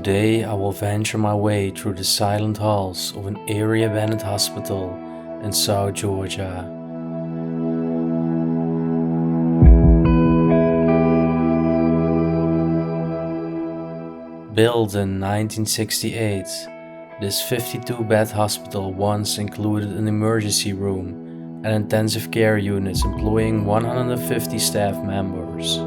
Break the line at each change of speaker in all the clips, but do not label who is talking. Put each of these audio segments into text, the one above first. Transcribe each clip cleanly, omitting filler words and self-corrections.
Today I will venture my way through the silent halls of an eerie abandoned hospital in South Georgia. Built in 1968, this 52-bed hospital once included an emergency room and intensive care units employing 150 staff members.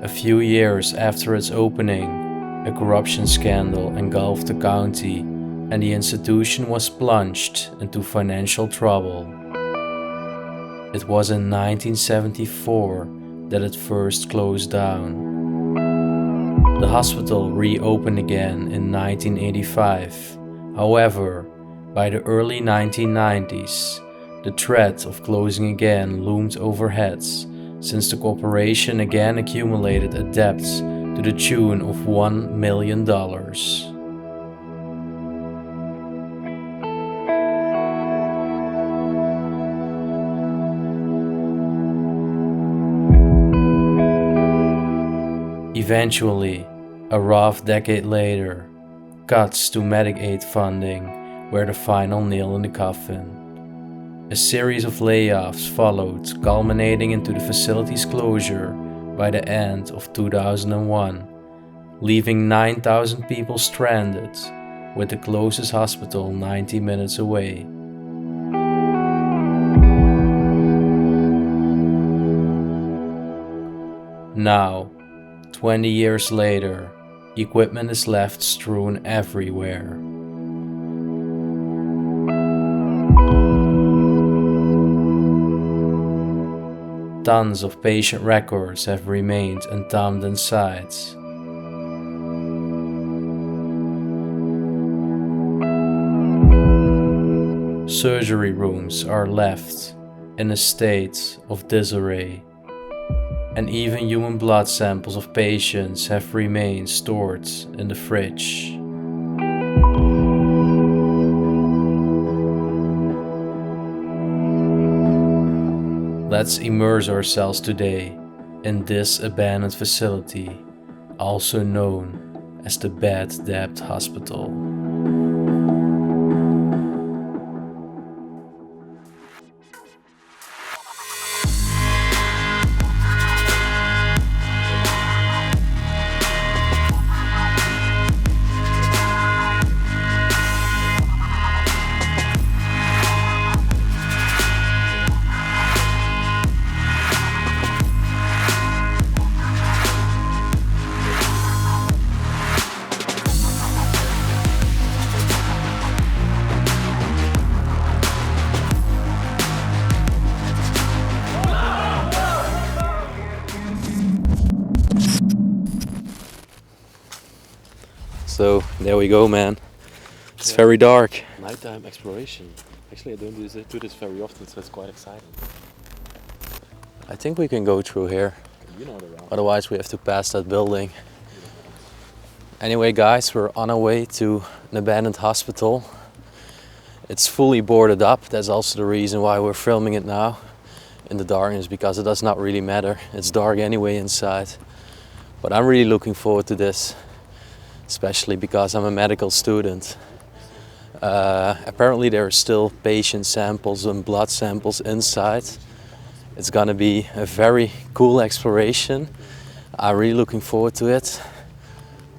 A few years after its opening, a corruption scandal engulfed the county and the institution was plunged into financial trouble. It was in 1974 that it first closed down. The hospital reopened again in 1985. However, by the early 1990s, the threat of closing again loomed overhead, since the corporation again accumulated a debt to the tune of $1 million. Eventually, a rough decade later, cuts to Medicaid funding were the final nail in the coffin. A series of layoffs followed, culminating into the facility's closure by the end of 2001, leaving 9,000 people stranded, with the closest hospital 90 minutes away. Now, 20 years later, equipment is left strewn everywhere. Tons of patient records have remained entombed inside. Surgery rooms are left in a state of disarray, and even human blood samples of patients have remained stored in the fridge. Let's immerse ourselves today in this abandoned facility, also known as the Bad Debt Hospital. So there we go, man. It's very dark.
Nighttime exploration. Actually, I don't do this very often, so it's quite exciting.
I think we can go through here.
You know the route.
Otherwise we have to pass that building. Anyway guys, we're on our way to an abandoned hospital. It's fully boarded up. That's also the reason why we're filming it now in the darkness, because it does not really matter. It's dark anyway inside. But I'm really looking forward to this, especially because I'm a medical student. Apparently there are still patient samples and blood samples inside. It's gonna be a very cool exploration. I'm really looking forward to it.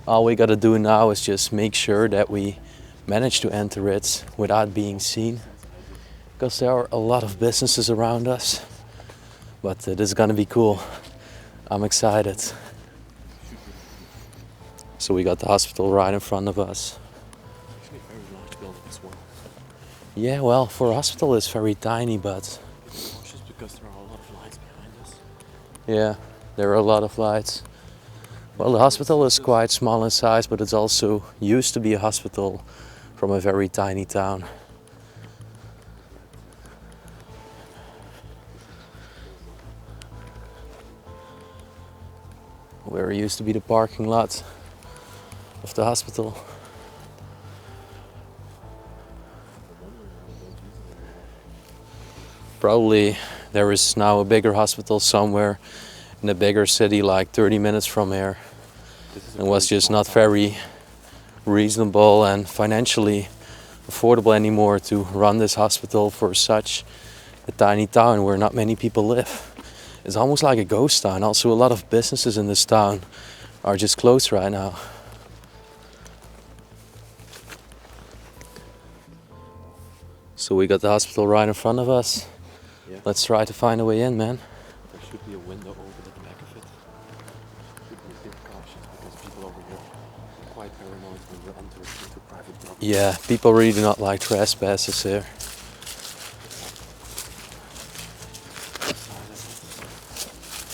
All we gotta do now is just make sure that we manage to enter it without being seen, because there are a lot of businesses around us. But this is gonna be cool. I'm excited. So we got the hospital right in front of us.
Actually, a very large building as well.
Yeah, well, for a hospital it's very tiny, but...
Just because there are a lot of lights behind us.
Yeah, there are a lot of lights. Well, the hospital is quite small in size, but it's also used to be a hospital from a very tiny town. Where it used to be the parking lot of the hospital. Probably There is now a bigger hospital somewhere in a bigger city, like 30 minutes from here. It was just not very reasonable and financially affordable anymore to run this hospital for such a tiny town where not many people live. It's almost like a ghost town. Also, a lot of businesses in this town are just closed right now. So we got the hospital right in front of us.
Yeah.
Let's try to find a way in, man.
There should be a window open at the back of it. Should be a bit cautious because people over here are quite paranoid when you enter into private property.
Yeah, people really do not like trespassers here.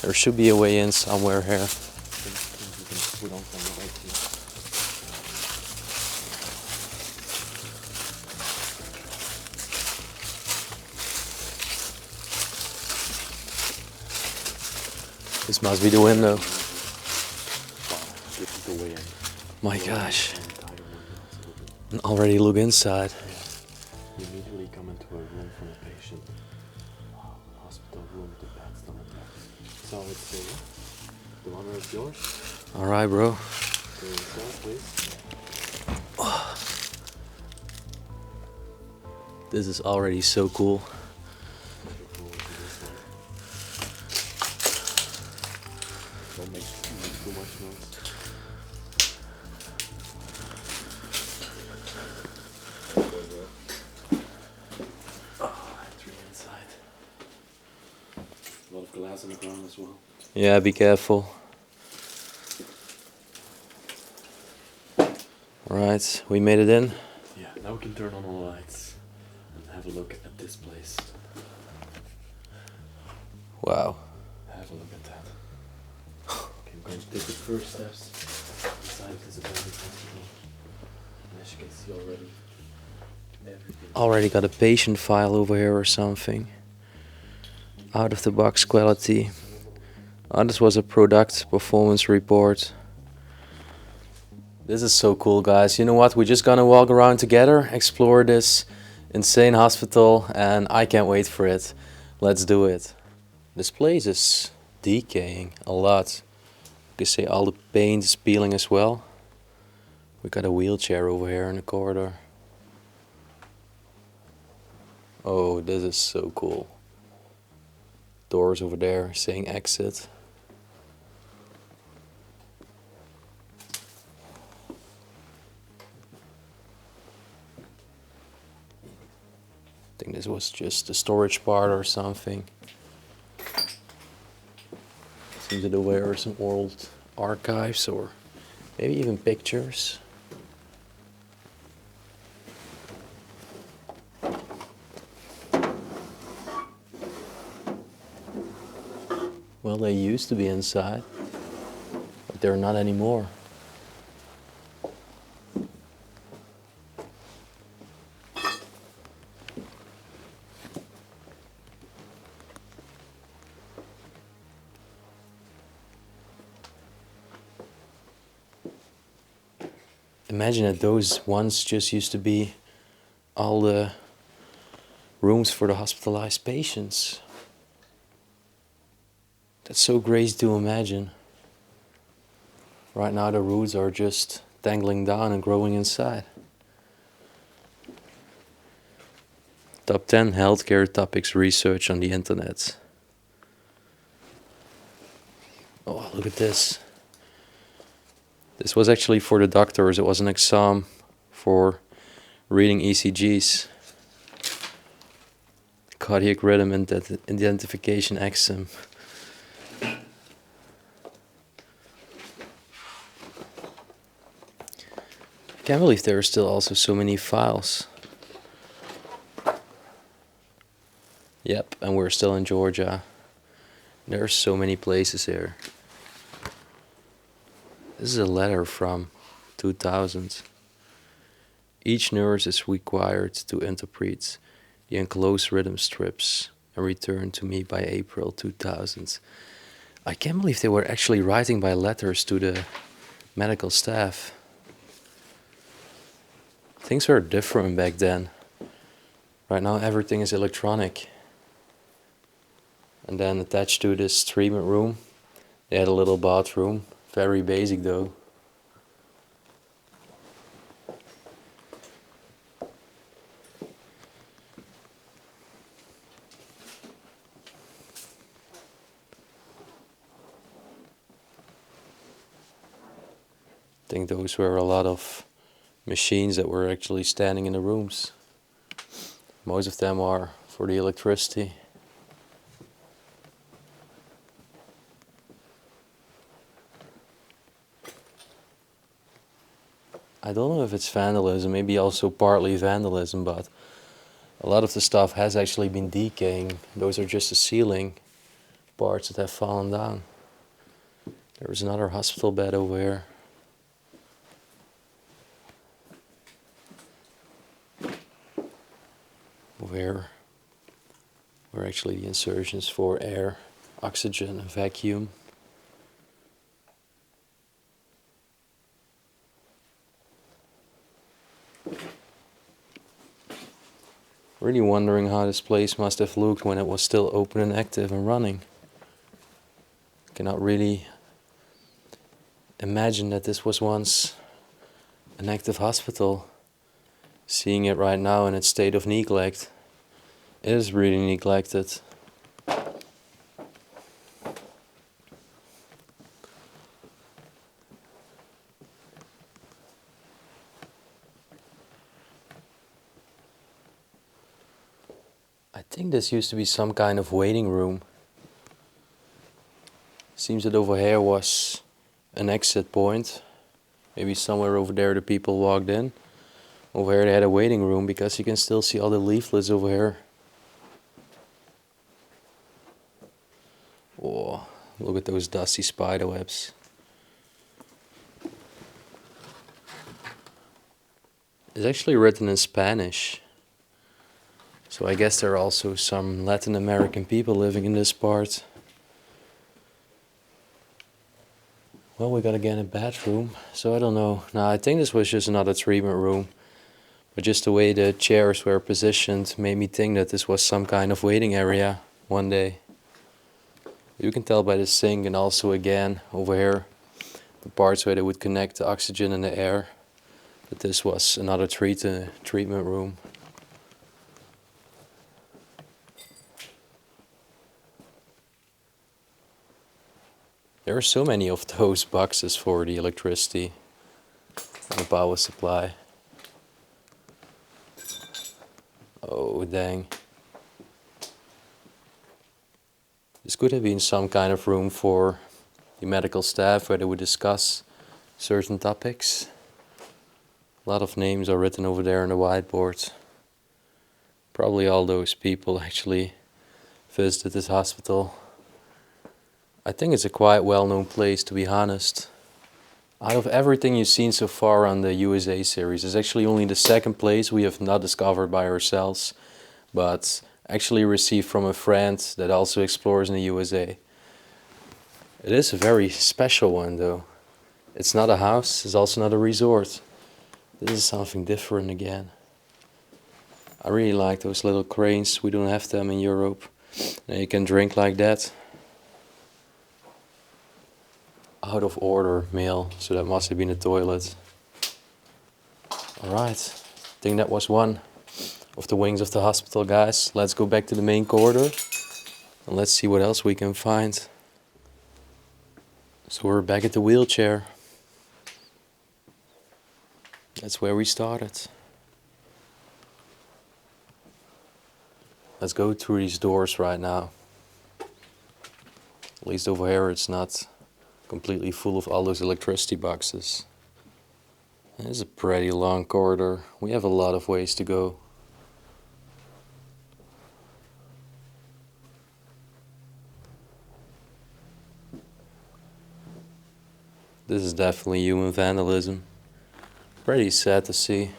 There should be a way in somewhere here.
Things you can put on from the right here.
This must be the window.
Wow, this is the way in.
My gosh.
The entire window is open.
And already look inside.
You immediately come into a room from a patient. Wow, hospital room, the bed's not attached. So it's the honor is yours.
Alright, bro.
Go inside, please.
This is already so cool.
Don't make too much noise. Entry inside. A lot of glass on the ground as well.
Yeah, be careful. Alright, we made it in.
Yeah, now we can turn on all the lights and have a look at this place.
Wow.
Have a look at that. Okay, I'm going to take the first steps inside this abandoned hospital. And as you can see already, everything.
Already got a patient file over here or something. Out of the box quality. Oh, this was a product performance report. This is so cool, guys. You know what? We're just gonna walk around together, explore this insane hospital, and I can't wait for it. Let's do it. This place is decaying a lot. You can see all the paint is peeling as well. We got a wheelchair over here in the corridor. Oh, this is so cool. Doors over there saying exit. I think this was just the storage part or something. Seems that there were some old archives or maybe even pictures. Well, they used to be inside, but they're not anymore. Imagine that those ones just used to be all the rooms for the hospitalized patients. That's so crazy to imagine. Right now the roots are just dangling down and growing inside. Top 10 healthcare topics research on the internet. Oh, look at this. This was actually for the doctors. It was an exam for reading ECGs. Cardiac rhythm identification exam. I can't believe there are still also so many files. Yep, and we're still in Georgia. There are so many places here. This is a letter from 2000. Each nurse is required to interpret the enclosed rhythm strips and return to me by April 2000. I can't believe they were actually writing by letters to the medical staff. Things were different back then. Right now everything is electronic. And then attached to this treatment room, they had a little bathroom. Very basic though. I think those were a lot of machines that were actually standing in the rooms. Most of them are for the electricity. I don't know if it's vandalism, maybe also partly vandalism, but a lot of the stuff has actually been decaying. Those are just the ceiling parts that have fallen down. There's another hospital bed over here. Where actually the insertions for air, oxygen, and vacuum. Really wondering how this place must have looked when it was still open and active and running. Cannot really imagine that this was once an active hospital. Seeing it right now in its state of neglect, it is really neglected. I think this used to be some kind of waiting room. Seems that over here was an exit point. Maybe somewhere over there the people walked in. Over here they had a waiting room because you can still see all the leaflets over here. Oh, look at those dusty spider webs. It's actually written in Spanish. So I guess there are also some Latin American people living in this part. Well, we got again a bathroom, so I don't know. Now I think this was just another treatment room. But just the way the chairs were positioned made me think that this was some kind of waiting area one day. You can tell by the sink and also again over here, the parts where they would connect the oxygen and the air, that this was another treatment room. There are so many of those boxes for the electricity and the power supply. Oh dang. This could have been some kind of room for the medical staff where they would discuss certain topics. A lot of names are written over there on the whiteboard. Probably all those people actually visited this hospital. I think it's a quite well-known place, to be honest. Out of everything you've seen so far on the USA series, it's actually only the second place we have not discovered by ourselves, but actually received from a friend that also explores in the USA. It is a very special one though. It's not a house, it's also not a resort. This is something different again. I really like those little cranes, we don't have them in Europe. Now you can drink like that. Out of order meal, so that must have been a toilet. Alright, I think that was one of the wings of the hospital, guys. Let's go back to the main corridor and let's see what else we can find. So we're back at the wheelchair. That's where we started. Let's go through these doors right now. At least over here it's not completely full of all those electricity boxes. It's a pretty long corridor. We have a lot of ways to go. This is definitely human vandalism. Pretty sad to see.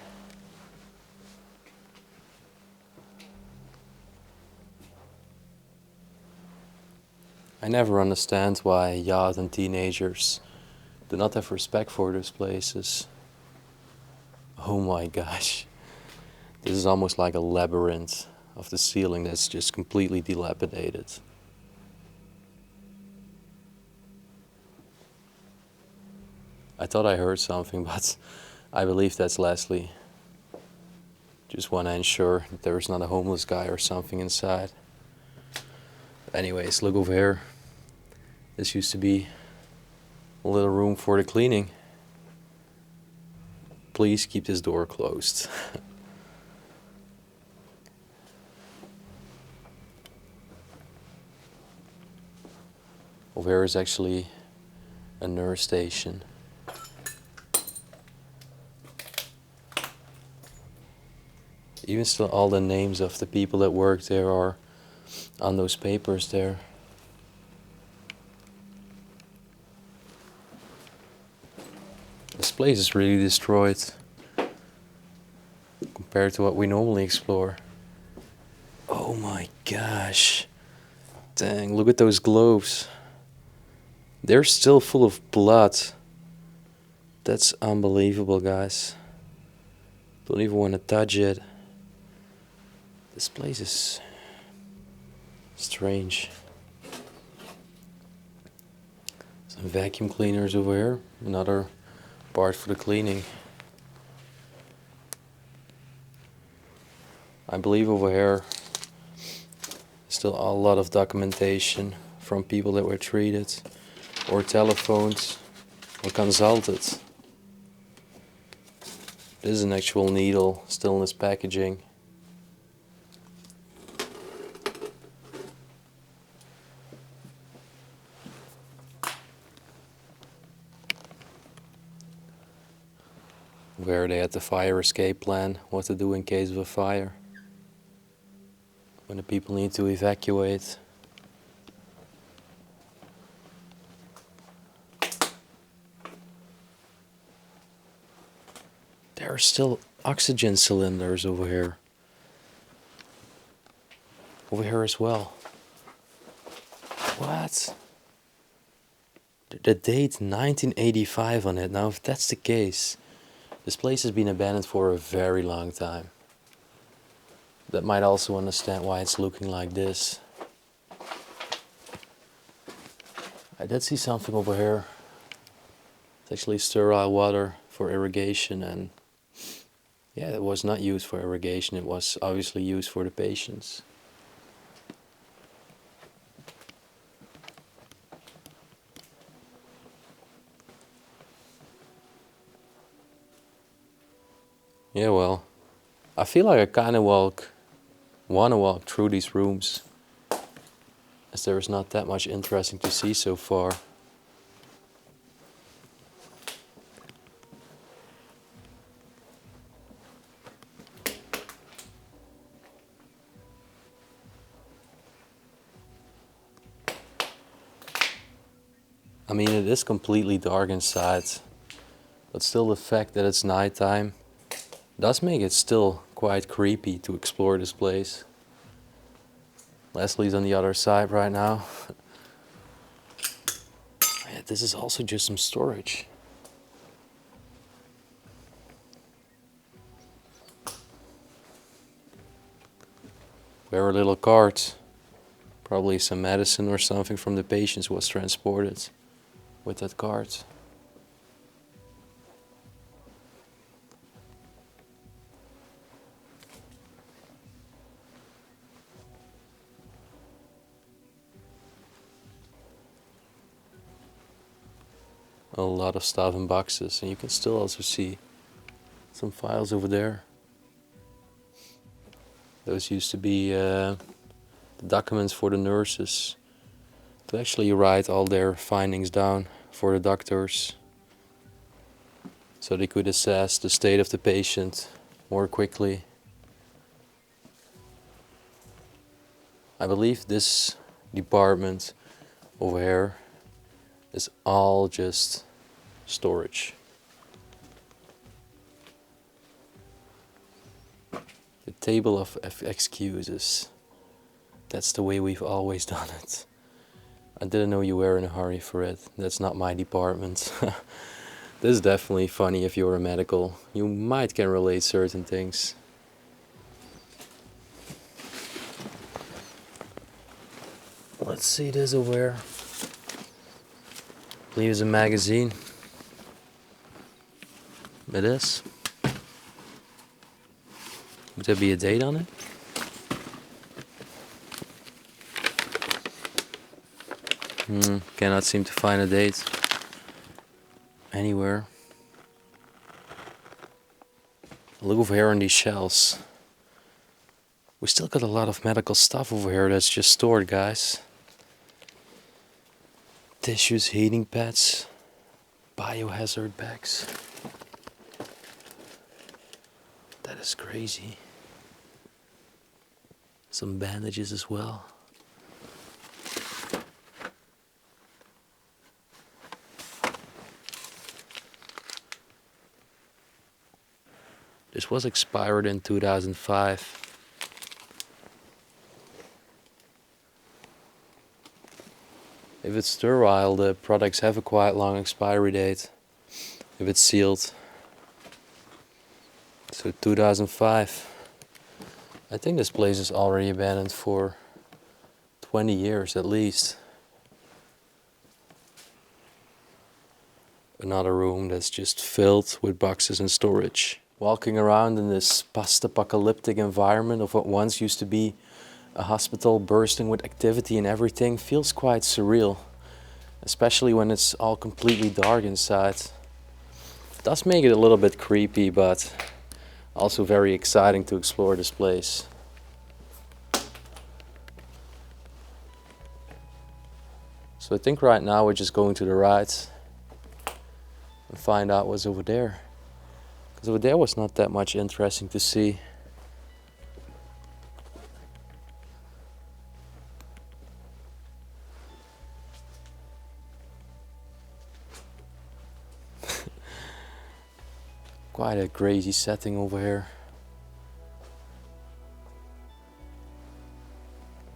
I never understand why youth and teenagers do not have respect for those places. Oh my gosh. This is almost like a labyrinth of the ceiling that's just completely dilapidated. I thought I heard something, but I believe that's Leslie. Just want to ensure that there's not a homeless guy or something inside. Anyways, look over here. This used to be a little room for the cleaning. Please keep this door closed. Over here is actually a nurse station. Even still, all the names of the people that work there are on those papers there. This place is really destroyed compared to what we normally explore. Oh my gosh. Dang, look at those globes. They're still full of blood. That's unbelievable, guys. Don't even want to touch it. This place is strange. Some vacuum cleaners over here. Another part for the cleaning. I believe over here still a lot of documentation from people that were treated or telephoned or consulted. This is an actual needle still in this packaging. Where they had the fire escape plan, what to do in case of a fire. When the people need to evacuate. There are still oxygen cylinders over here. Over here as well. What? The date 1985 on it. Now if that's the case, this place has been abandoned for a very long time. That might also understand why it's looking like this. I did see something over here. It's actually sterile water for irrigation, and yeah, it was not used for irrigation, it was obviously used for the patients. Yeah, well, I feel like I kind of want to walk through these rooms, as there is not that much interesting to see so far. I mean, it is completely dark inside, but still the fact that it's nighttime does make it still quite creepy to explore this place. Leslie's on the other side right now. Yeah, this is also just some storage. There are little carts. Probably some medicine or something from the patients was transported with that cart. A lot of stuff in boxes, and you can still also see some files over there. Those used to be the documents for the nurses to actually write all their findings down for the doctors, so they could assess the state of the patient more quickly. I believe this department over here is all just storage. The table of excuses. That's the way we've always done it. I didn't know you were in a hurry for it. That's not my department. This is definitely funny if you're a medical. You might can relate certain things. Let's see this over here. I believe it's a magazine. It is. Would there be a date on it? Cannot seem to find a date anywhere. Look over here on these shelves. We still got a lot of medical stuff over here that's just stored, guys. Tissues, heating pads, biohazard bags. That is crazy. Some bandages as well. This was expired in 2005. If it's sterile, the products have a quite long expiry date. If it's sealed. So 2005. I think this place is already abandoned for 20 years at least. Another room that's just filled with boxes and storage. Walking around in this post-apocalyptic environment of what once used to be a hospital bursting with activity and everything feels quite surreal, especially when it's all completely dark inside. It does make it a little bit creepy, but also very exciting to explore this place. So I think right now we're just going to the right and find out what's over there. Because over there was not that much interesting to see. Quite a crazy setting over here.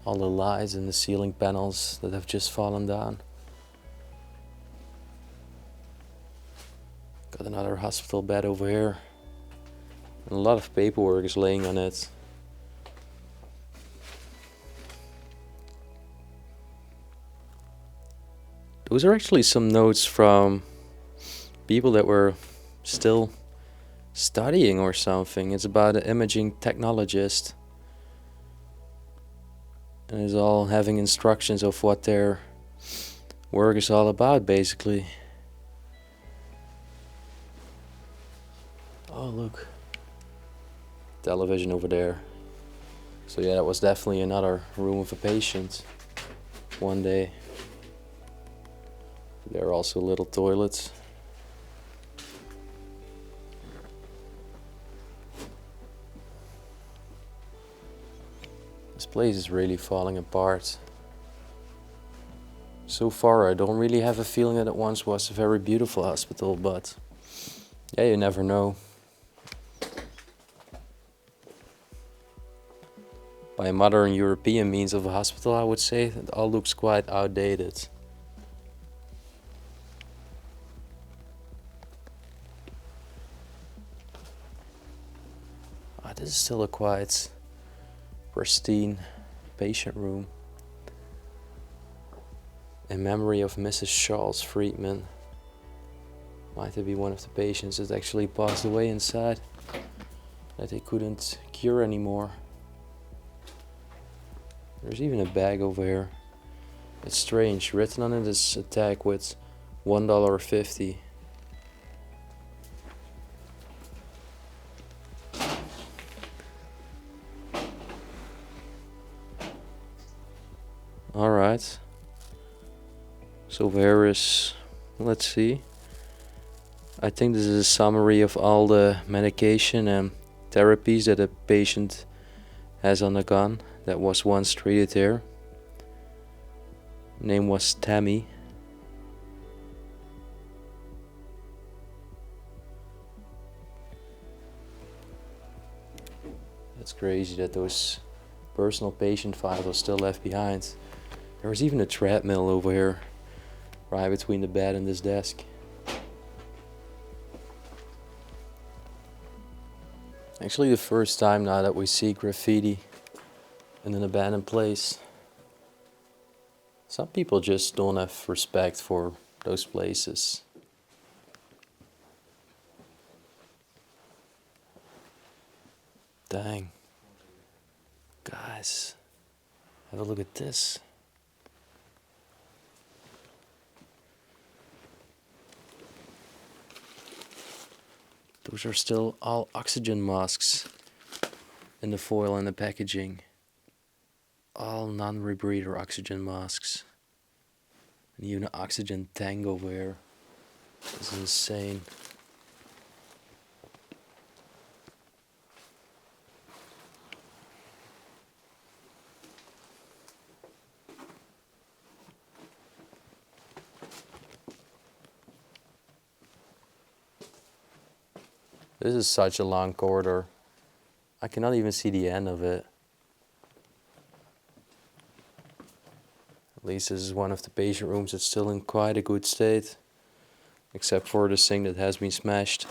All the lights and the ceiling panels that have just fallen down. Got another hospital bed over here. And a lot of paperwork is laying on it. Those are actually some notes from people that were still studying or something. It's about an imaging technologist. And it's all having instructions of what their work is all about, basically. Oh, look. Television over there. So yeah, that was definitely another room of a patient. One day. There are also little toilets. This place is really falling apart. So far I don't really have a feeling that it once was a very beautiful hospital, but yeah, you never know. By modern European means of a hospital, I would say it all looks quite outdated. This is still a quite pristine patient room. In memory of Mrs. 𝗫𝗫𝗆. Might it be one of the patients that actually passed away inside, that they couldn't cure anymore. There's even a bag over here. It's strange, written on it is a tag with $1.50. Alright. So where is, let's see. I think this is a summary of all the medication and therapies that a patient has undergone that was once treated here. Name was Tammy. That's crazy that those personal patient files are still left behind. There was even a treadmill over here, right between the bed and this desk. Actually the first time now that we see graffiti in an abandoned place. Some people just don't have respect for those places. dang. Guys, have a look at this. Those are still all oxygen masks in the foil and the packaging. All non-rebreather oxygen masks. And even an oxygen tank over here. This is insane. This is such a long corridor. I cannot even see the end of it. At least this is one of the patient rooms that's still in quite a good state. Except for the sink that has been smashed.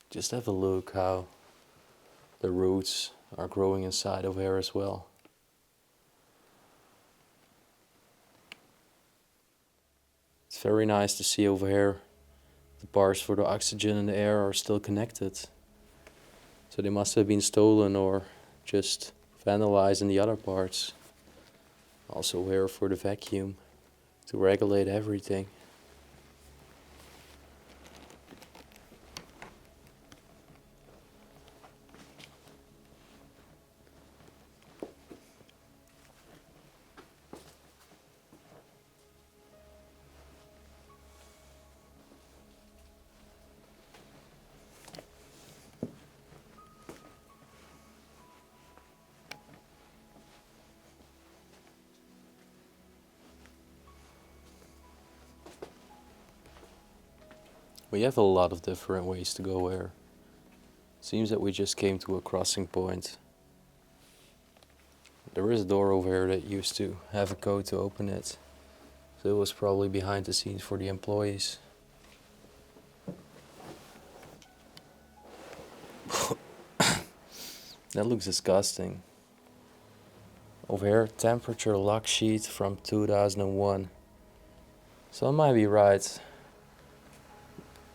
Just have a look how the roots are growing inside of here as well. It's very nice to see over here the bars for the oxygen and the air are still connected. So they must have been stolen or just vandalized in the other parts. Also here for the vacuum to regulate everything. We have a lot of different ways to go here. Seems that we just came to a crossing point. There is a door over here that used to have a code to open it. So it was probably behind the scenes for the employees. That looks disgusting. Over here, temperature lock sheet from 2001. So I might be right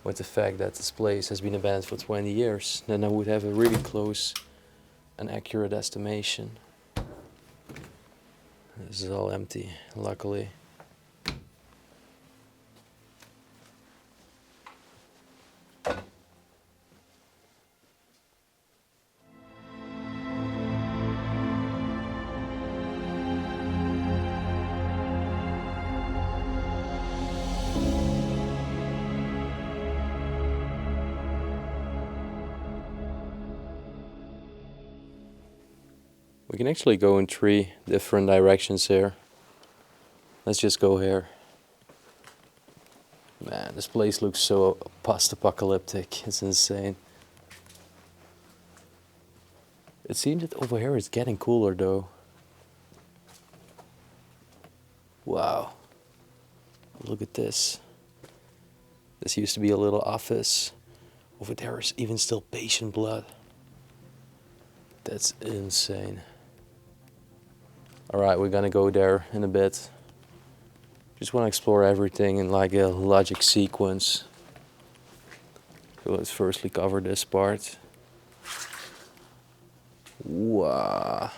with the fact that this place has been abandoned for 20 years. Then I would have a really close and accurate estimation. This is all empty, luckily. We can actually go in 3 different directions here. Let's just go here. Man, this place looks so post-apocalyptic. It's insane. It seems that over here it's getting cooler though. Wow. Look at this. This used to be a little office. Over there is even still patient blood. That's insane. Alright, we're gonna go there in a bit. Just want to explore everything in like a logic sequence. So let's firstly cover this part. Wow.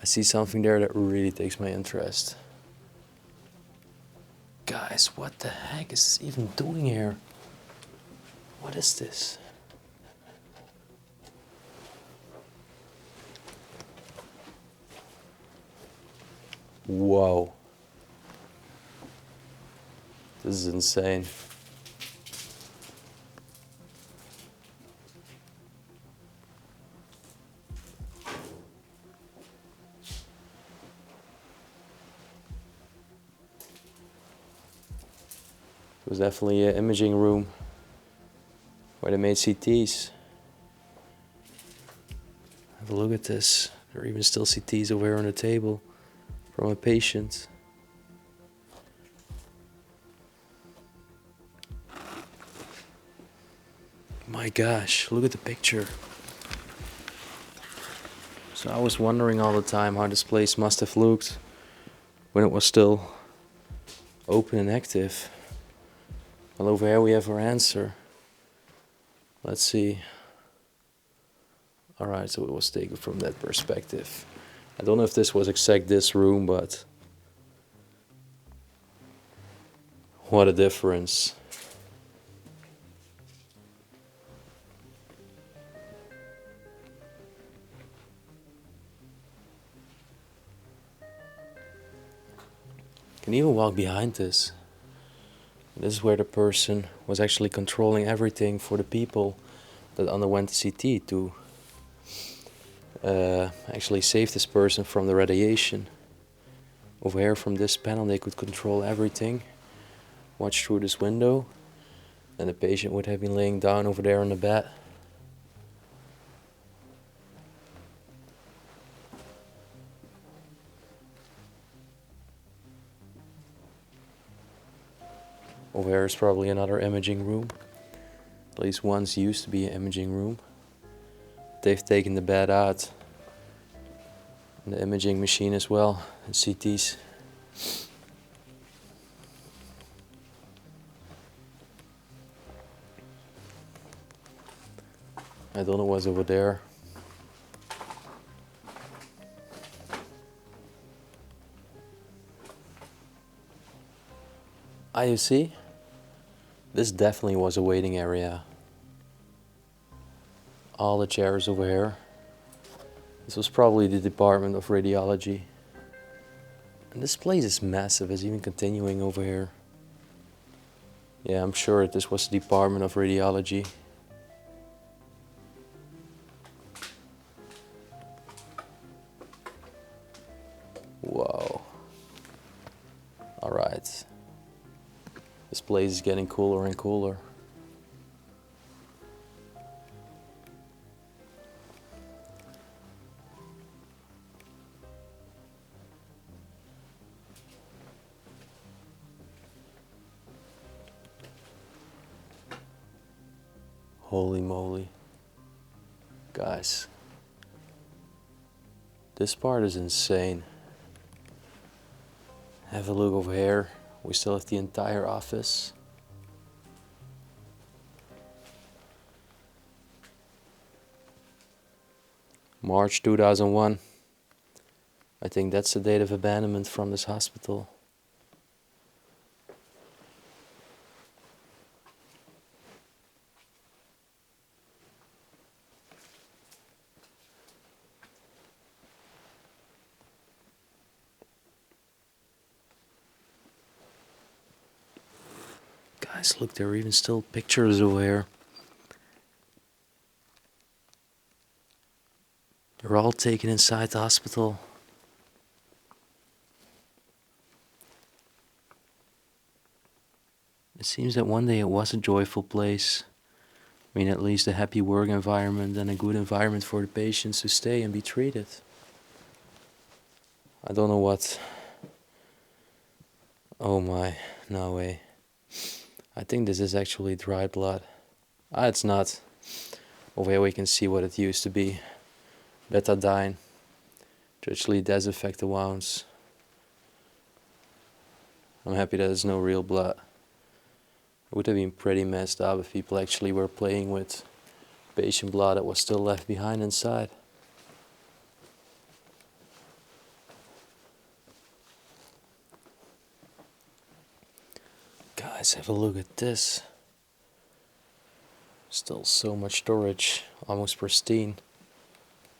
I see something there that really takes my interest. Guys, what the heck is this even doing here? What is this? Whoa. This is insane. It was definitely an imaging room where they made CTs. Have a look at this. There are even still CTs over here on the table from a patient. My gosh, look at the picture. So I was wondering all the time how this place must have looked when it was still open and active. Well, over here we have our answer. Let's see. Alright, so it was taken from that perspective. I don't know if this was exact this room, but what a difference. You can even walk behind this. This is where the person was actually controlling everything for the people that underwent the CT to actually save this person from the radiation. Over here from this panel they could control everything, watch through this window, and the patient would have been laying down over there on the bed. Over here is probably another imaging room. At least once used to be an imaging room. They've taken the bed out. And the imaging machine as well, and CTs. I don't know what's over there. Ah, you see? This definitely was a waiting area. All the chairs over here. This was probably the Department of Radiology. And this place is massive, it's even continuing over here. Yeah, I'm sure this was the Department of Radiology. Whoa. Alright. This place is getting cooler and cooler. Holy moly. Guys. This part is insane. Have a look over here. We still have the entire office. March 2001. I think that's the date of abandonment from this hospital. Guys, look, there are even still pictures over here. They're all taken inside the hospital. It seems that one day it was a joyful place. I mean, at least a happy work environment and a good environment for the patients to stay and be treated. I don't know what. Oh my, no way. I think this is actually dried blood. Ah, it's not. Over here we can see what it used to be. Betadine. To actually disinfect the wounds. I'm happy that it's no real blood. It would have been pretty messed up if people actually were playing with patient blood that was still left behind inside. Guys, have a look at this. Still so much storage, almost pristine.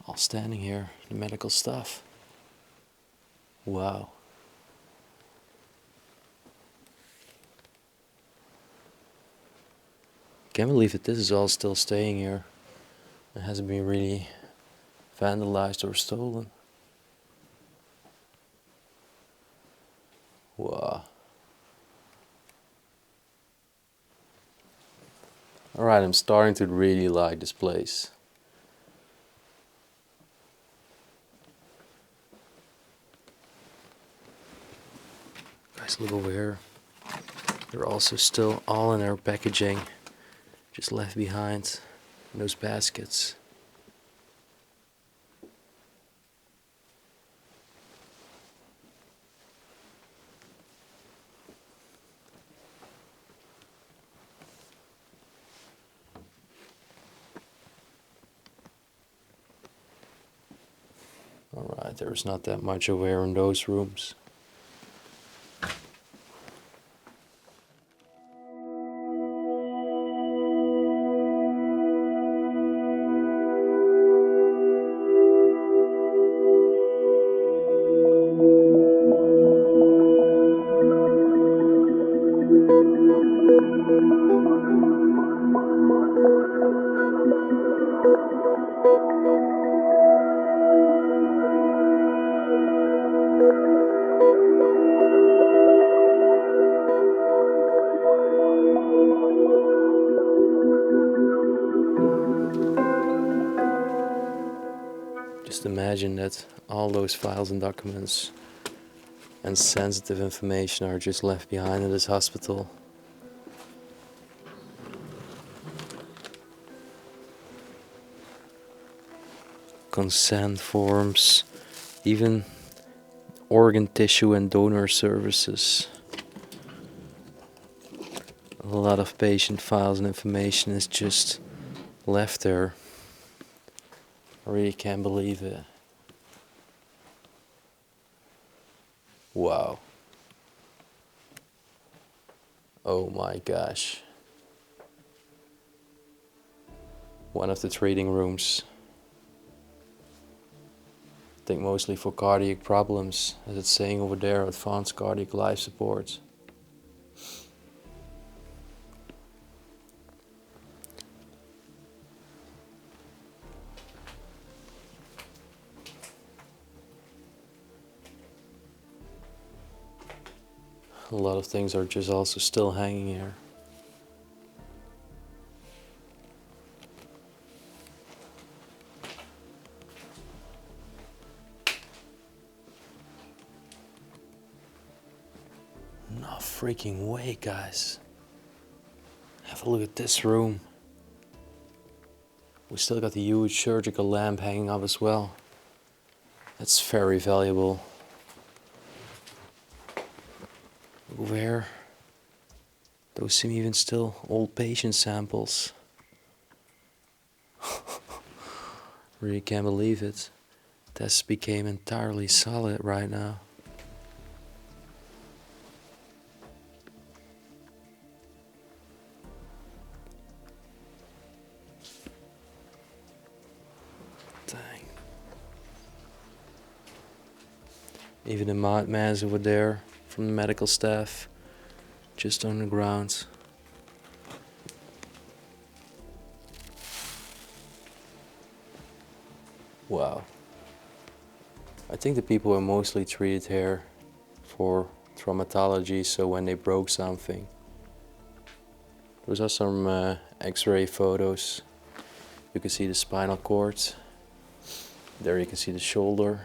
All standing here, the medical stuff. Wow. Can't believe that this is all still staying here. It hasn't been really vandalized or stolen. Wow. Alright, I'm starting to really like this place. Guys, look over here. They're also still all in their packaging. just left behind in those baskets. Alright, there's not that much aware in those rooms. Just imagine that all those files and documents and sensitive information are just left behind in this hospital. Consent forms, even organ tissue and donor services. A lot of patient files and information is just left there. I really can't believe it. Wow. Oh my gosh. One of the treating rooms. I think mostly for cardiac problems, as it's saying over there, advanced cardiac life support. A lot of things are just also still hanging here. No freaking way, guys. Have a look at this room. We still got the huge surgical lamp hanging up as well. That's very valuable. Where? Those seem even still old patient samples. Really can't believe it. This became entirely solid right now. Dang. Even the madman's over there from the medical staff, just on the ground. Wow. I think the people were mostly treated here for traumatology, so when they broke something. Those are some X-ray photos. You can see the spinal cord. There you can see the shoulder.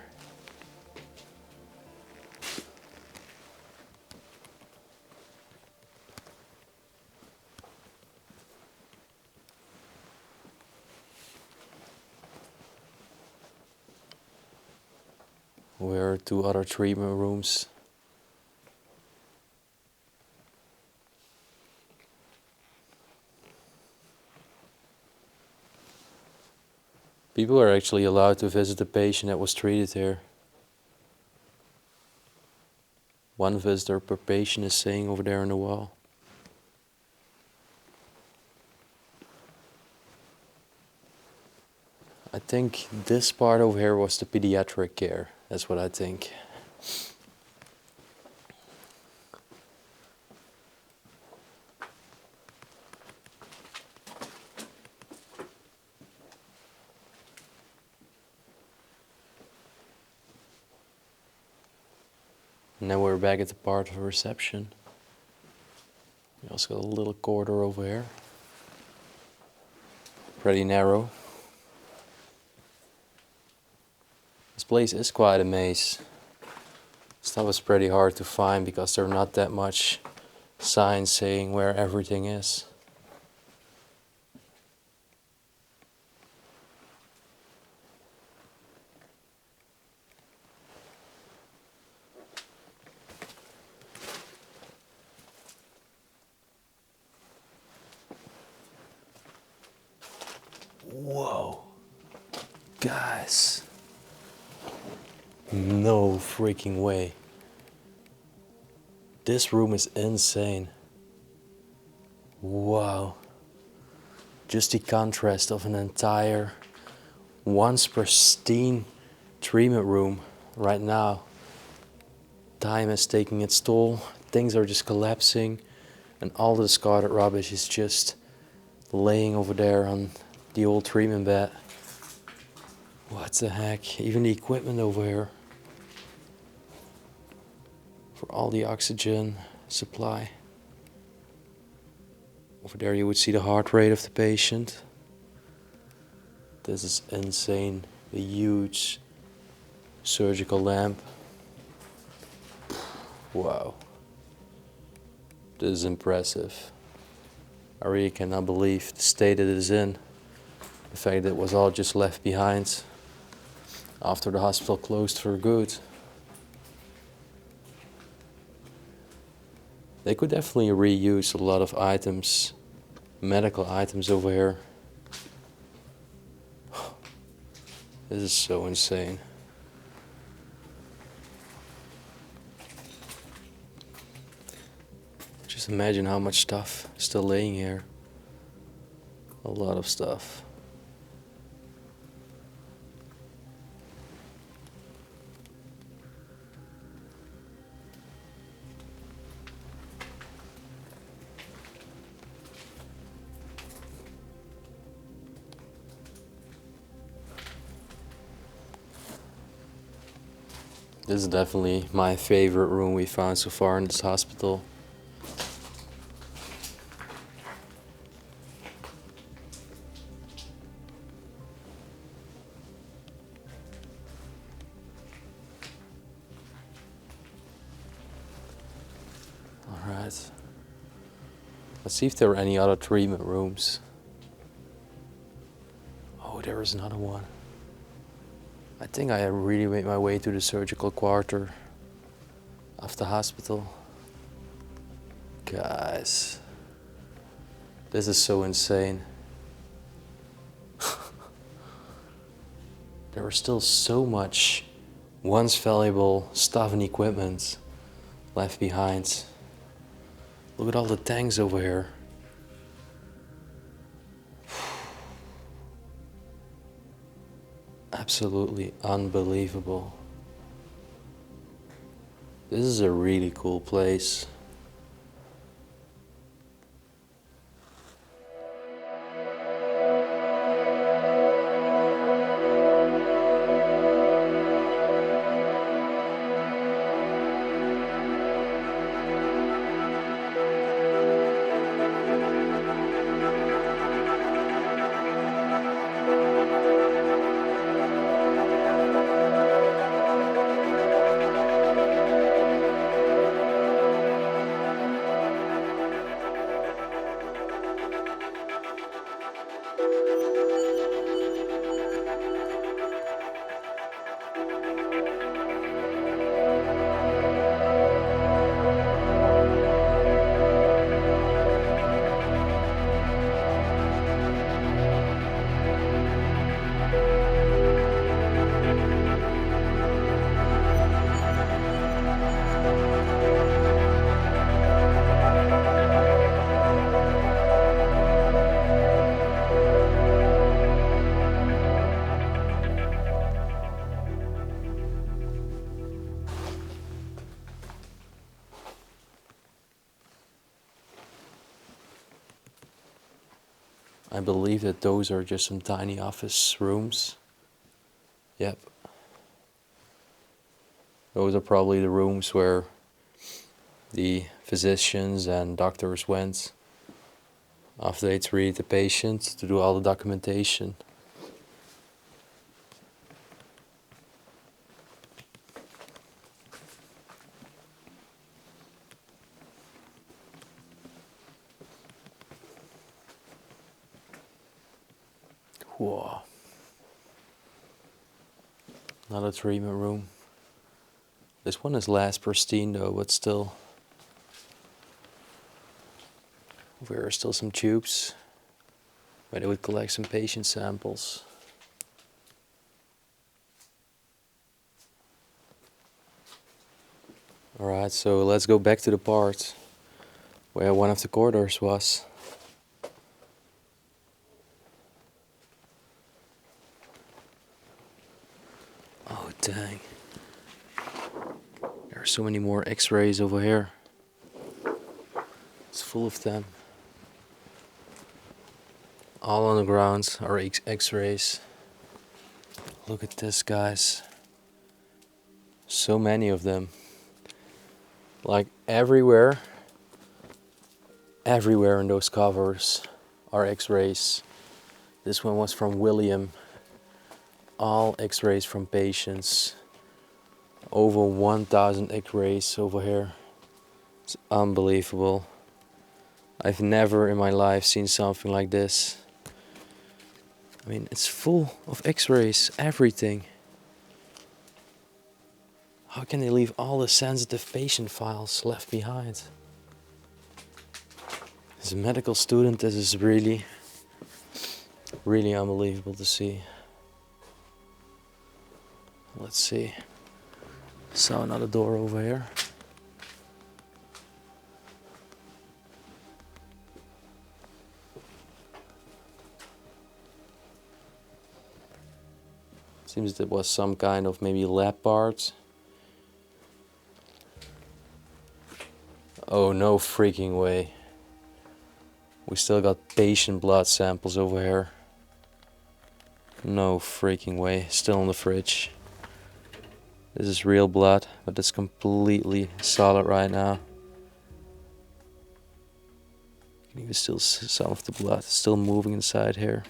Where are two other treatment rooms. People are actually allowed to visit the patient that was treated here. One visitor per patient is saying over there on the wall. I think this part over here was the pediatric care. That's what I think. And now we're back at the part of reception. We also got a little corridor over here. Pretty narrow. This place is quite a maze. Stuff is pretty hard to find because there are not that much signs saying where everything is. Whoa. Guys. No freaking way. This room is insane. Wow. Just the contrast of an entire, once pristine treatment room right now. Time is taking its toll. Things are just collapsing. And all the discarded rubbish is just laying over there on the old treatment bed. What the heck? Even the equipment over here. For all the oxygen supply. Over there you would see the heart rate of the patient. This is insane. A huge surgical lamp. Wow. This is impressive. I really cannot believe the state it is in. The fact that it was all just left behind after the hospital closed for good. They could definitely reuse a lot of items, medical items over here. This is so insane. Just imagine how much stuff is still laying here. A lot of stuff. This is definitely my favorite room we found so far in this hospital. Alright. Let's see if there are any other treatment rooms. Oh, there is another one. I think I really made my way to the surgical quarter of the hospital. Guys, this is so insane. There is still so much once valuable stuff and equipment left behind. Look at all the tanks over here. Absolutely unbelievable. This is a really cool place. I believe that those are just some tiny office rooms. Yep. Those are probably the rooms where the physicians and doctors went after they treated the patient to do all the documentation. Whoa. Another treatment room. This one is less pristine though, but still. There are still some tubes where they would collect some patient samples. Alright, so let's go back to the part where one of the corridors was. Oh dang. There are so many more x-rays over here. It's full of them. All on the ground are x-rays. Look at this, guys. So many of them. Like everywhere in those covers are x-rays. This one was from William. All x-rays from patients. Over 1,000 x-rays over here. It's unbelievable. I've never in my life seen something like this. I mean, it's full of x-rays, everything. How can they leave all the sensitive patient files left behind? As a medical student, this is really, really unbelievable to see. Let's see. Saw another door over here. Seems there was some kind of maybe lab part. Oh, no freaking way. We still got patient blood samples over here. No freaking way. Still in the fridge. This is real blood, but it's completely solid right now. You can even still see some of the blood still moving inside here.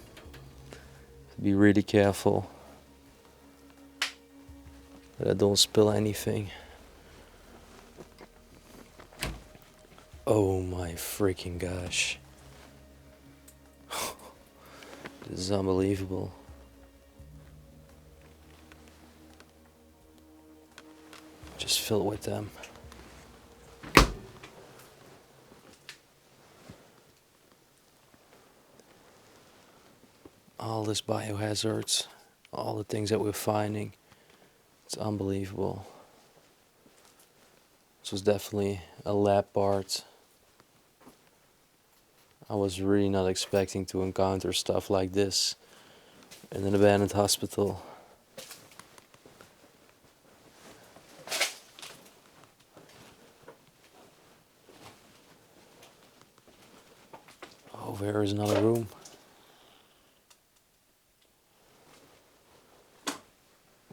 Be really careful that I don't spill anything. Oh my freaking gosh. This is unbelievable. Just filled with them. All this biohazards, all the things that we're finding. It's unbelievable. This was definitely a lab part. I was really not expecting to encounter stuff like this in an abandoned hospital. Over here is another room.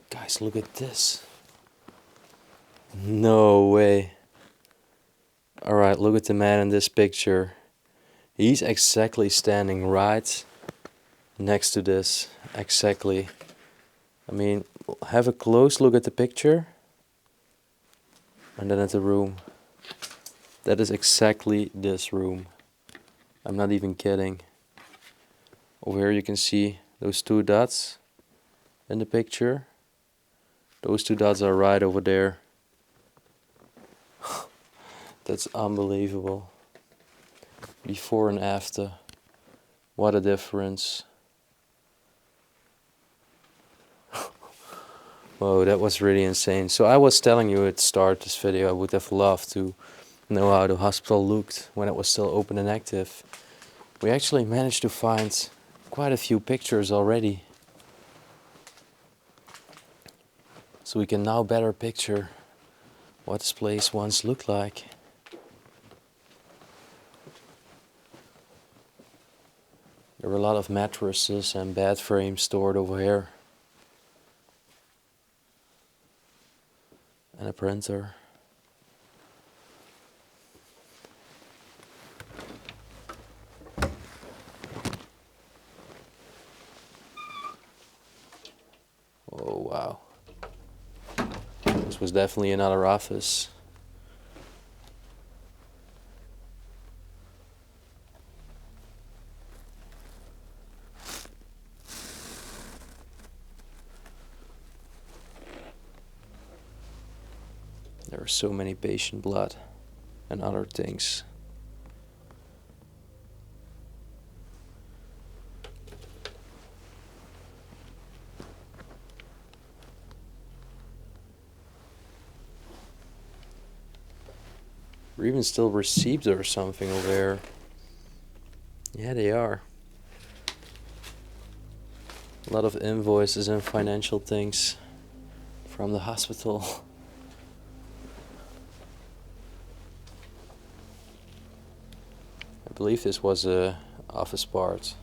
Guys, look at this. No way. Alright, look at the man in this picture. He's exactly standing right next to this. Exactly. I mean, have a close look at the picture. And then at the room. That is exactly this room. I'm not even kidding. Over here you can see those two dots in the picture. Those two dots are right over there. That's unbelievable. Before and after. What a difference. Whoa, that was really insane. So I was telling you at the start of this video, I would have loved to know how the hospital looked when it was still open and active. We actually managed to find quite a few pictures already. So we can now better picture what this place once looked like. There were a lot of mattresses and bed frames stored over here. And a printer. Oh wow. This was definitely another office. There are so many patient blood and other things. Or even still receipts or something over there. Yeah, they are. A lot of invoices and financial things from the hospital. I believe this was a office part.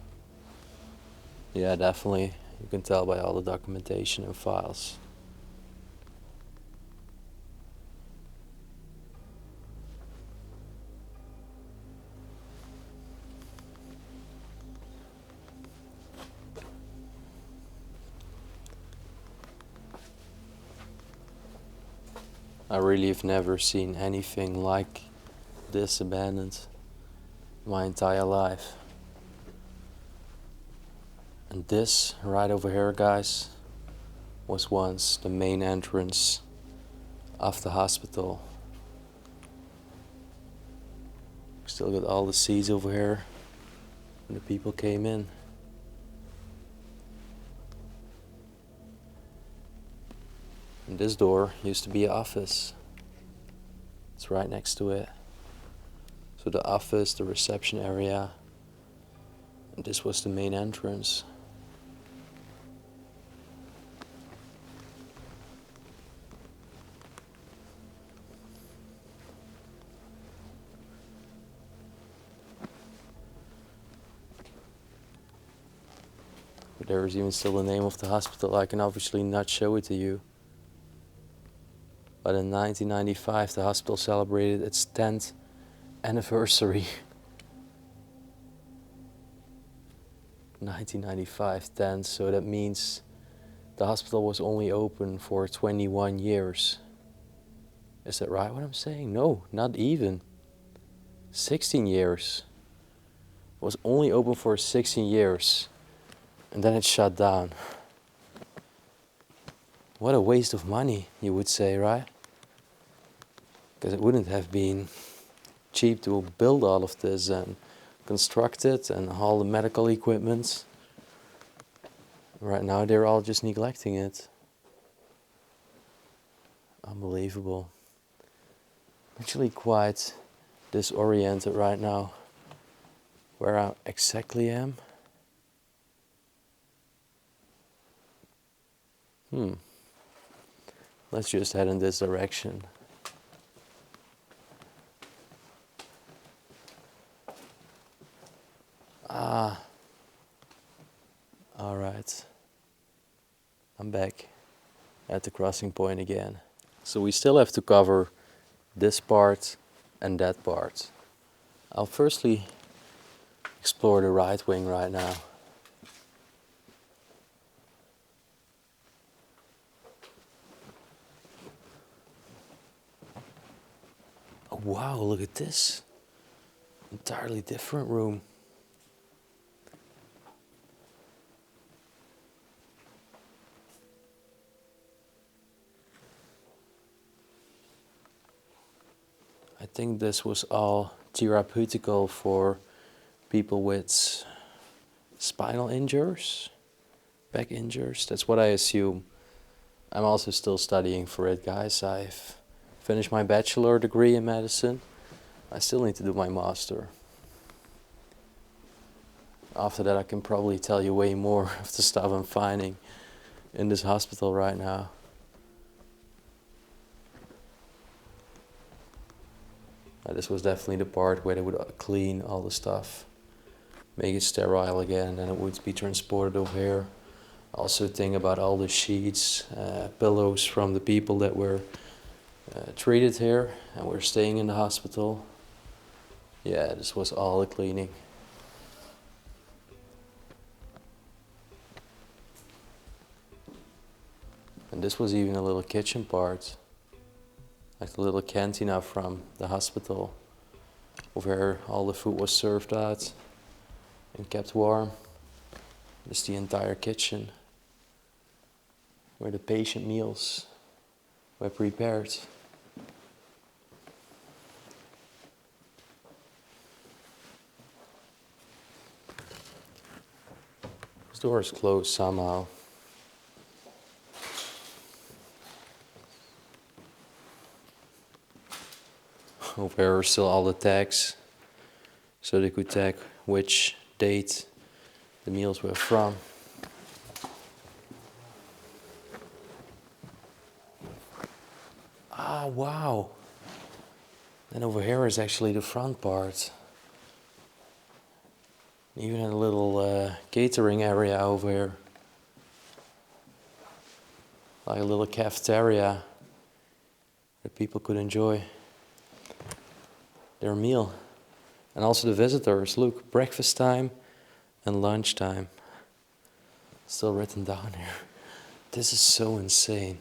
Yeah, definitely. You can tell by all the documentation and files. I really have never seen anything like this abandoned my entire life. And this right over here, guys, was once the main entrance of the hospital. Still got all the seats over here when the people came in. And this door used to be an office. It's right next to it. So the office, the reception area, and this was the main entrance. But there is even still the name of the hospital. I can obviously not show it to you. But in 1995, the hospital celebrated its 10th anniversary. 1995, 10, so that means the hospital was only open for 21 years. Is that right what I'm saying? No, not even. 16 years. It was only open for 16 years. And then it shut down. What a waste of money, you would say, right? Because it wouldn't have been cheap to build all of this and construct it and all the medical equipment. Right now they're all just neglecting it. Unbelievable. I'm actually quite disoriented right now where I exactly am. Let's just head in this direction. Alright. I'm back at the crossing point again. So we still have to cover this part and that part. I'll firstly explore the right wing right now. Oh wow, look at this. Entirely different room. I think this was all therapeutical for people with spinal injuries, back injuries. That's what I assume. I'm also still studying for it, guys. I've finished my bachelor degree in medicine. I still need to do my master. After that I can probably tell you way more of the stuff I'm finding in this hospital right now. This was definitely the part where they would clean all the stuff, make it sterile again, and it would be transported over here. Also think about all the sheets, pillows from the people that were treated here and were staying in the hospital. Yeah, this was all the cleaning. And this was even a little kitchen part, like the little cantina from the hospital, where all the food was served out and kept warm. This is the entire kitchen, where the patient meals were prepared. This door is closed somehow. Over here are still all the tags, so they could tag which date the meals were from. Ah, wow. And over here is actually the front part. Even a little catering area over here. Like a little cafeteria that people could enjoy their meal. And also the visitors, look, breakfast time and lunch time. Still written down here. This is so insane.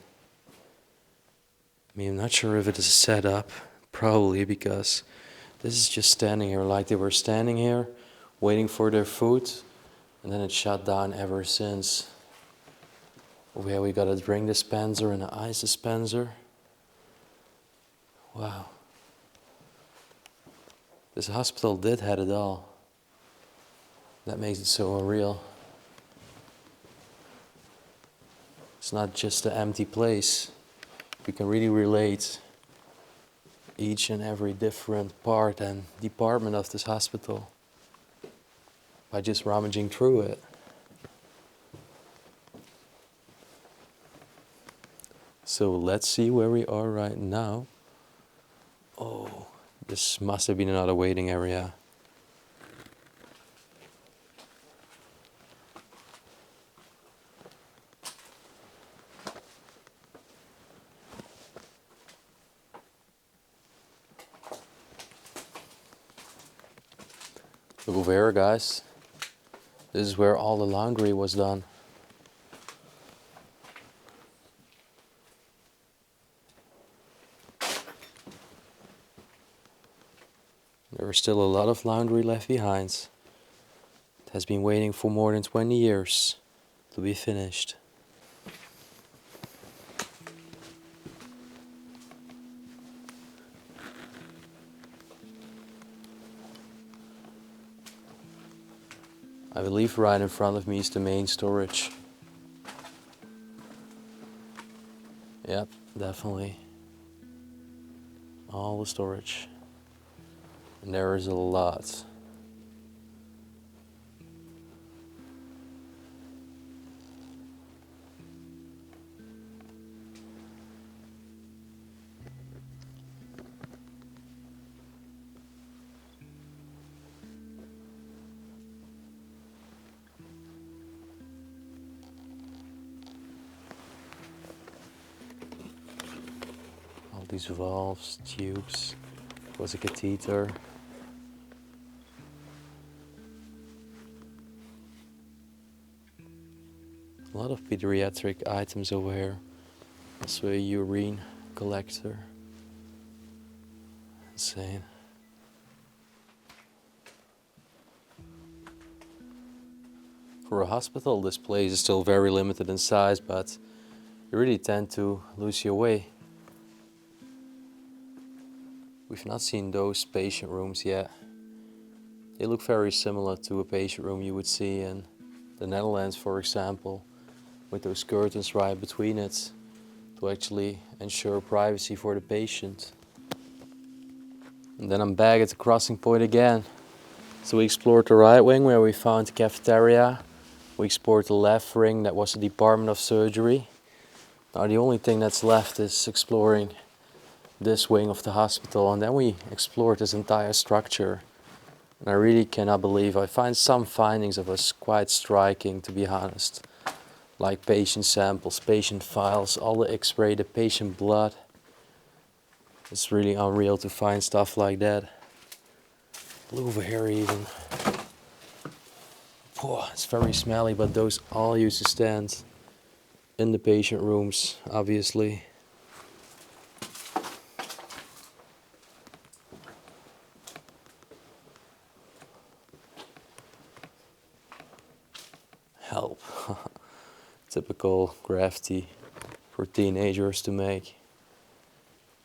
I mean, I'm not sure if it is set up, probably, because this is just standing here like they were standing here, waiting for their food, and then it shut down ever since. Over here we got a drink dispenser and an ice dispenser. Wow. This hospital did have it all. That makes it so unreal. It's not just an empty place. We can really relate each and every different part and department of this hospital by just rummaging through it. So let's see where we are right now. Oh, this must have been another waiting area. Look over here, guys. This is where all the laundry was done. There is still a lot of laundry left behind. It has been waiting for more than 20 years to be finished. I believe right in front of me is the main storage. Yep, definitely. All the storage. And there is a lot. All these valves, tubes, was a catheter. A lot of pediatric items over here. Also a urine collector. Insane. For a hospital, this place is still very limited in size, but you really tend to lose your way. We've not seen those patient rooms yet. They look very similar to a patient room you would see in the Netherlands, for example, with those curtains right between it to actually ensure privacy for the patient. And then I'm back at the crossing point again. So we explored the right wing where we found the cafeteria. We explored the left wing, that was the Department of Surgery. Now the only thing that's left is exploring this wing of the hospital, and then we explored this entire structure. And I really cannot believe, I find some findings of us quite striking, to be honest. Like patient samples, patient files, all the x-ray, the patient blood. It's really unreal to find stuff like that. Look over here even. Oh, it's very smelly, but those all used to stand in the patient rooms, obviously. Help. Typical graffiti for teenagers to make.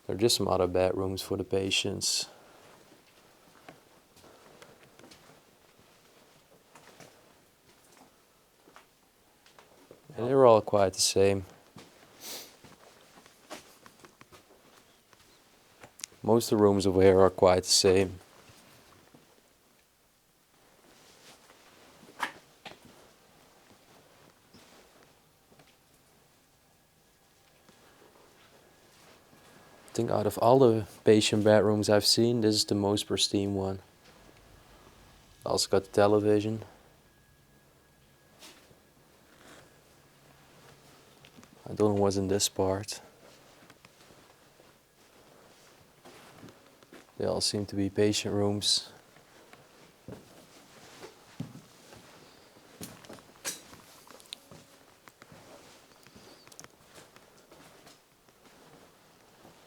There are just some other bedrooms for the patients. And they're all quite the same. Most of the rooms over here are quite the same. I think out of all the patient bedrooms I've seen, this is the most pristine one. Also got the television. I don't know what's in this part. They all seem to be patient rooms.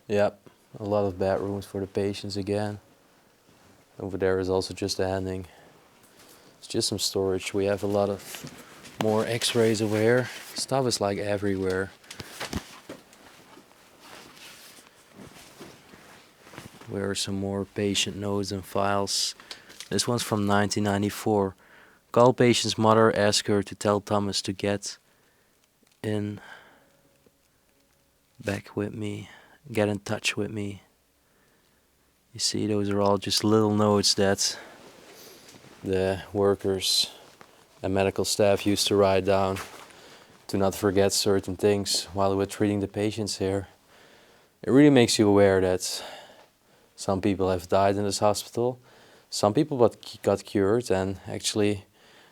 Yep, a lot of bedrooms for the patients again. Over there is also just a handing. It's just some storage. We have a lot of more x-rays over here. Stuff is like everywhere. Where are some more patient notes and files? This one's from 1994. Call patient's mother, ask her to tell Thomas to get in touch with me. You see, those are all just little notes that the workers and medical staff used to write down to not forget certain things while they were treating the patients here. It really makes you aware that some people have died in this hospital. Some people got cured and actually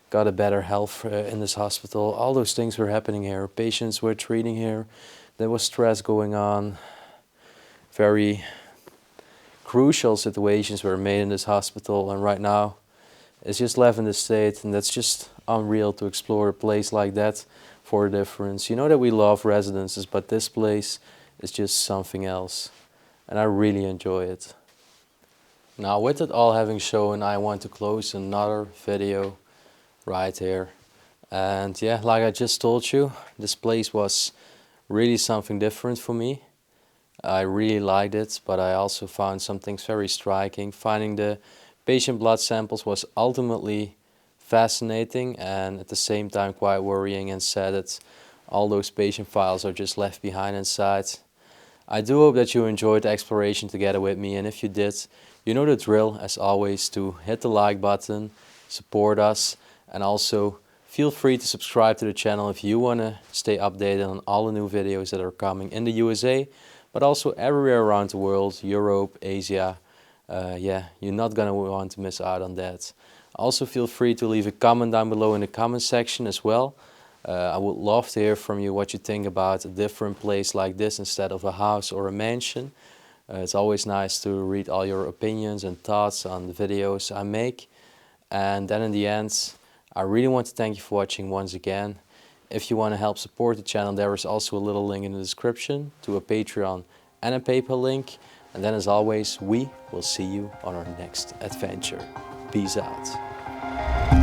got a better health in this hospital. All those things were happening here. Patients were treating here. There was stress going on. Very crucial situations were made in this hospital, and right now it's just left in this state, and that's just unreal to explore a place like that for a difference. You know that we love residences, but this place is just something else, and I really enjoy it. Now, with it all having shown, I want to close another video right here. And yeah, like I just told you, this place was really something different for me. I really liked it, but I also found some things very striking. Finding the patient blood samples was ultimately fascinating and at the same time quite worrying, and sad that all those patient files are just left behind inside. I do hope that you enjoyed the exploration together with me, and if you did, you know the drill as always, to hit the like button, support us, and also feel free to subscribe to the channel if you want to stay updated on all the new videos that are coming in the USA, but also everywhere around the world, Europe, Asia. Yeah, you're not going to want to miss out on that. Also feel free to leave a comment down below in the comment section as well. I would love to hear from you what you think about a different place like this instead of a house or a mansion. It's always nice to read all your opinions and thoughts on the videos I make. And then in the end, I really want to thank you for watching once again. If you want to help support the channel, there is also a little link in the description to a Patreon and a PayPal link. And then as always, we will see you on our next adventure. Peace out.